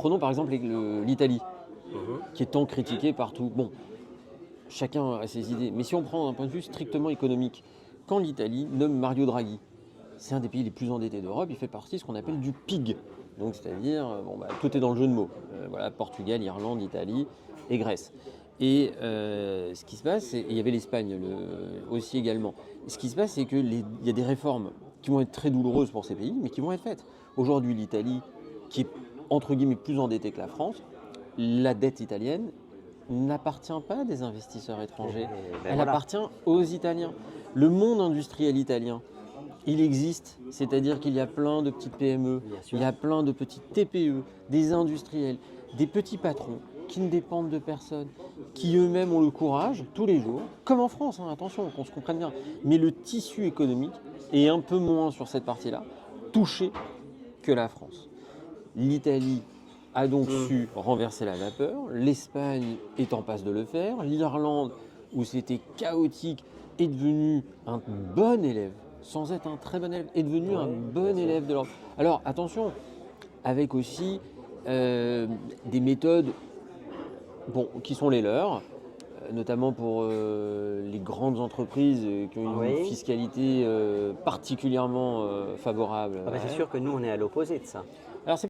Prenons par exemple l'Italie, Mhm. qui est tant critiquée partout. Bon, chacun a ses idées, mais si on prend un point de vue strictement économique, quand l'Italie nomme Mario Draghi, c'est un des pays les plus endettés d'Europe, il fait partie de ce qu'on appelle du PIG. Donc c'est-à-dire, bon, bah, tout est dans le jeu de mots. Voilà, Portugal, Irlande, Italie et Grèce. Et ce qui se passe, et il y avait l'Espagne aussi également. Ce qui se passe, c'est qu'il y a des réformes qui vont être très douloureuses pour ces pays, mais qui vont être faites. Aujourd'hui, l'Italie, qui est entre guillemets plus endettée que la France, la dette italienne n'appartient pas à des investisseurs étrangers, Ben elle voilà. appartient aux Italiens. Le monde industriel italien, il existe, c'est-à-dire qu'il y a plein de petites PME, Bien sûr. il y a plein de petites TPE, des industriels, des petits patrons qui ne dépendent de personne, qui eux-mêmes ont le courage, tous les jours, comme en France, hein, attention, qu'on se comprenne bien, mais le tissu économique est un peu moins sur cette partie-là, touché que la France. L'Italie a donc Mm. su renverser la vapeur, l'Espagne est en passe de le faire, l'Irlande, où c'était chaotique, est devenue un bon élève, sans être un très bon élève, est devenu un Ouais, bon bien sûr. élève de l'Europe. Alors attention, avec aussi des méthodes bon, qui sont les leurs, notamment pour les grandes entreprises qui ont une Oui. fiscalité particulièrement favorable Ah ben, à c'est elles. sûr que nous, on est à l'opposé de ça. Alors c'est